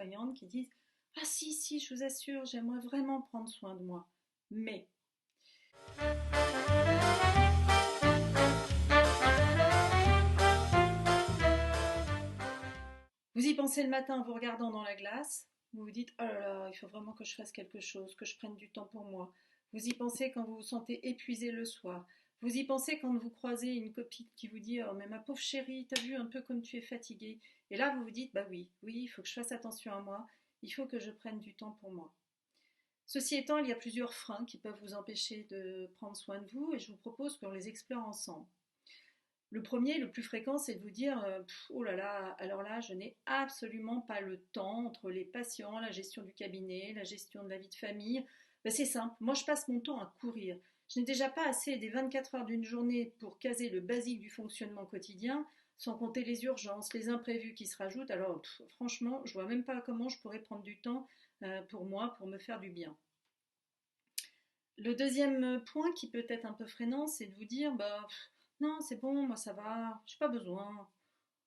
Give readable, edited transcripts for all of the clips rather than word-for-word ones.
soignantes qui disent: ah si, si, je vous assure, j'aimerais vraiment prendre soin de moi. Mais vous y pensez le matin en vous regardant dans la glace, vous vous dites: oh là là, il faut vraiment que je fasse quelque chose, que je prenne du temps pour moi. Vous y pensez quand vous vous sentez épuisé le soir. Vous y pensez quand vous croisez une copine qui vous dit: oh mais ma pauvre chérie, t'as vu un peu comme tu es fatiguée. Et là vous vous dites: bah oui, oui, il faut que je fasse attention à moi, il faut que je prenne du temps pour moi. Ceci étant, il y a plusieurs freins qui peuvent vous empêcher de prendre soin de vous et je vous propose qu'on les explore ensemble. Le premier, le plus fréquent, c'est de vous dire: oh là là, alors là, je n'ai absolument pas le temps entre les patients, la gestion du cabinet, la gestion de la vie de famille. Ben, c'est simple, moi je passe mon temps à courir. Je n'ai déjà pas assez des 24 heures d'une journée pour caser le basique du fonctionnement quotidien, sans compter les urgences, les imprévus qui se rajoutent. Alors franchement, je vois même pas comment je pourrais prendre du temps pour moi, pour me faire du bien. Le deuxième point qui peut être un peu freinant, c'est de vous dire: bah, non, c'est bon, moi ça va, j'ai pas besoin.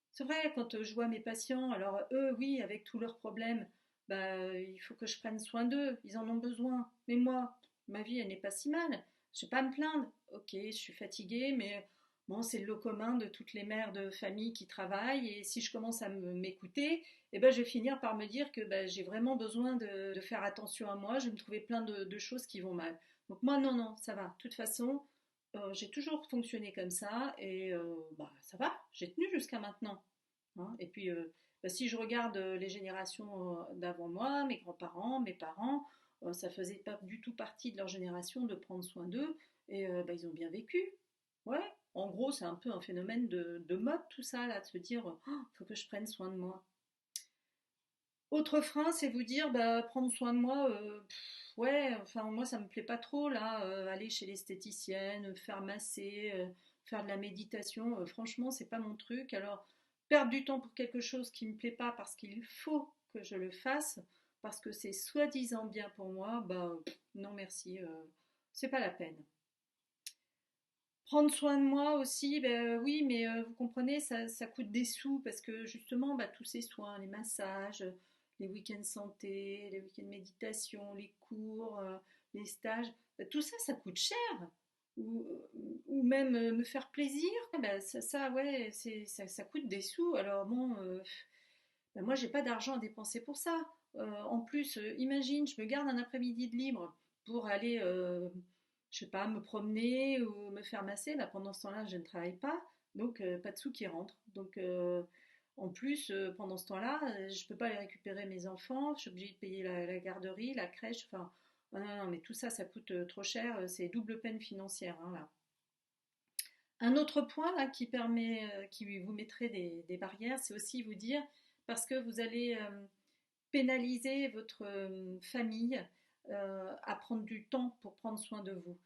C'est vrai, quand je vois mes patients, alors eux, oui, avec tous leurs problèmes, bah, il faut que je prenne soin d'eux, ils en ont besoin. Mais moi, ma vie, elle n'est pas si mal. Je ne vais pas me plaindre. Ok, je suis fatiguée, mais bon, c'est le lot commun de toutes les mères de famille qui travaillent. Et si je commence à m'écouter, eh ben, je vais finir par me dire que bah, j'ai vraiment besoin de faire attention à moi. Je vais me trouver plein de choses qui vont mal. Donc moi, non, non, ça va. De toute façon, j'ai toujours fonctionné comme ça et bah, ça va, j'ai tenu jusqu'à maintenant. Hein. Et puis, bah, si je regarde les générations d'avant moi, mes grands-parents, mes parents, ça faisait pas du tout partie de leur génération de prendre soin d'eux et bah, ils ont bien vécu. Ouais, en gros, c'est un peu un phénomène de mode tout ça, là, de se dire: oh, faut que je prenne soin de moi. Autre frein, c'est vous dire: bah, prendre soin de moi, ouais, enfin, moi, ça me plaît pas trop, là, aller chez l'esthéticienne, faire masser, faire de la méditation, franchement, c'est pas mon truc. Alors, perdre du temps pour quelque chose qui me plaît pas parce qu'il faut que je le fasse, parce que c'est soi-disant bien pour moi, bah, non merci, c'est pas la peine. Prendre soin de moi aussi, ben oui, mais vous comprenez, ça coûte des sous parce que justement, bah, tous ces soins, les massages, les week-ends santé, les week-ends méditation, les cours, les stages, tout ça, ça coûte cher. Ou, ou même me faire plaisir, ben ça, ouais, ça coûte des sous. Alors bon, ben moi, j'ai pas d'argent à dépenser pour ça. En plus, imagine, je me garde un après-midi de libre pour aller, je sais pas, me promener ou me faire masser. Bah, pendant ce temps-là, je ne travaille pas, donc pas de sous qui rentrent. Donc, en plus, pendant ce temps-là, je peux pas aller récupérer mes enfants. Je suis obligée de payer la garderie, la crèche. Enfin, non, non, non, mais tout ça, ça coûte trop cher. C'est double peine financière, hein, là. Un autre point là, qui permet, qui vous mettrait des barrières, c'est aussi vous dire, parce que vous allez pénaliser votre famille à prendre du temps pour prendre soin de vous.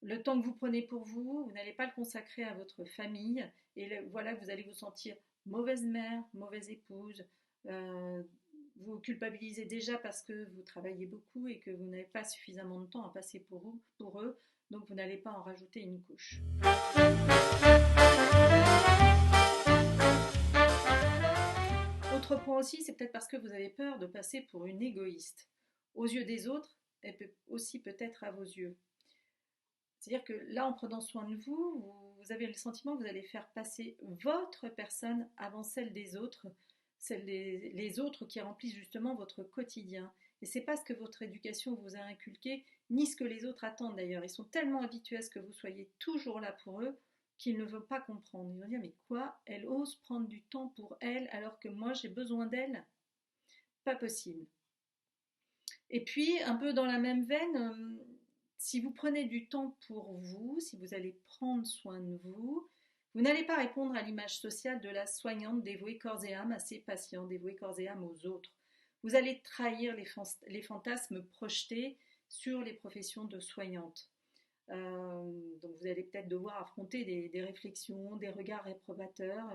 Le temps que vous prenez pour vous, vous n'allez pas le consacrer à votre famille et voilà que vous allez vous sentir mauvaise mère, mauvaise épouse. euh, vous culpabilisez déjà parce que vous travaillez beaucoup et que vous n'avez pas suffisamment de temps à passer pour eux, donc vous n'allez pas en rajouter une couche. Autre point aussi, c'est peut-être parce que vous avez peur de passer pour une égoïste. Aux yeux des autres, et aussi peut-être à vos yeux. C'est-à-dire que là, en prenant soin de vous, vous avez le sentiment que vous allez faire passer votre personne avant celle des autres, celle les autres qui remplissent justement votre quotidien. Et c'est pas ce que votre éducation vous a inculqué, ni ce que les autres attendent d'ailleurs. Ils sont tellement habitués à ce que vous soyez toujours là pour eux qu'ils ne veulent pas comprendre. Ils vont dire: mais quoi, elle ose prendre du temps pour elle alors que moi j'ai besoin d'elle? Pas possible. Et puis, un peu dans la même veine, si vous prenez du temps pour vous, si vous allez prendre soin de vous, vous n'allez pas répondre à l'image sociale de la soignante dévouée corps et âme à ses patients, dévouée corps et âme aux autres. Vous allez trahir les fantasmes projetés sur les professions de soignante. Donc vous allez peut-être devoir affronter des réflexions, des regards réprobateurs.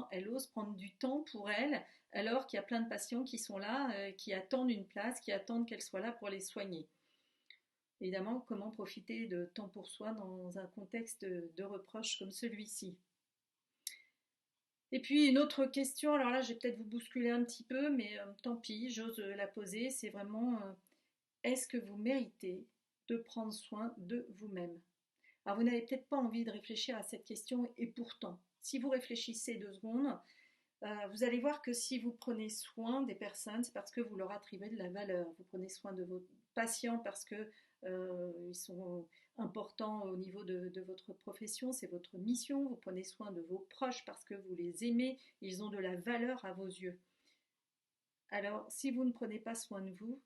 Elle ose prendre du temps pour elle, alors qu'il y a plein de patients qui sont là, qui attendent une place, qui attendent qu'elle soit là pour les soigner. Évidemment, comment profiter de temps pour soi dans un contexte de reproche comme celui-ci? Et puis une autre question, alors là je vais peut-être vous bousculer un petit peu, mais tant pis, j'ose la poser, c'est vraiment est-ce que vous méritez de prendre soin de vous-même? Alors vous n'avez peut-être pas envie de réfléchir à cette question et pourtant, si vous réfléchissez 2 secondes, vous allez voir que si vous prenez soin des personnes, c'est parce que vous leur attribuez de la valeur. Vous prenez soin de vos patients parce que ils sont importants au niveau de votre profession, c'est votre mission. Vous prenez soin de vos proches parce que vous les aimez, ils ont de la valeur à vos yeux. Alors, si vous ne prenez pas soin de vous,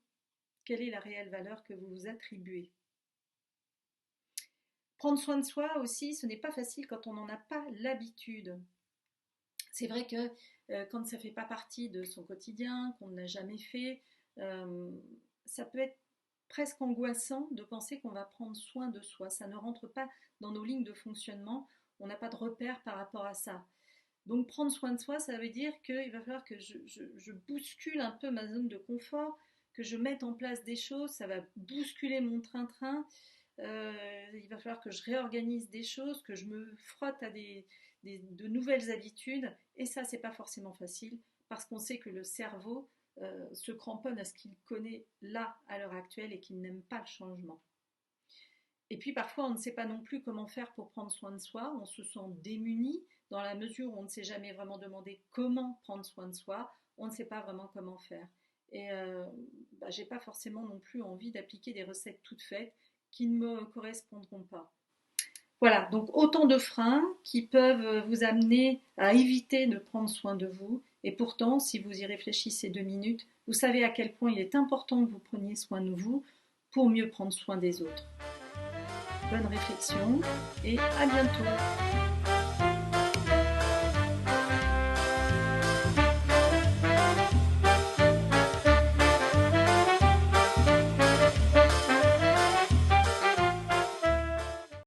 quelle est la réelle valeur que vous vous attribuez? Prendre soin de soi aussi, ce n'est pas facile quand on n'en a pas l'habitude. C'est vrai que quand ça ne fait pas partie de son quotidien, qu'on ne l'a jamais fait, euh, ça peut être presque angoissant de penser qu'on va prendre soin de soi. Ça ne rentre pas dans nos lignes de fonctionnement. On n'a pas de repère par rapport à ça. Donc prendre soin de soi, ça veut dire qu'il va falloir que je bouscule un peu ma zone de confort, que je mette en place des choses, ça va bousculer mon train-train. Il va falloir que je réorganise des choses, que je me frotte à de nouvelles habitudes. Et ça, c'est pas forcément facile parce qu'on sait que le cerveau se cramponne à ce qu'il connaît là, à l'heure actuelle, et qu'il n'aime pas le changement. Et puis parfois, on ne sait pas non plus comment faire pour prendre soin de soi. On se sent démuni dans la mesure où on ne s'est jamais vraiment demandé comment prendre soin de soi. On ne sait pas vraiment comment faire. Et j'ai pas forcément non plus envie d'appliquer des recettes toutes faites qui ne me correspondront pas. Voilà, donc autant de freins qui peuvent vous amener à éviter de prendre soin de vous. Et pourtant, si vous y réfléchissez 2 minutes, vous savez à quel point il est important que vous preniez soin de vous pour mieux prendre soin des autres. Bonne réflexion et à bientôt.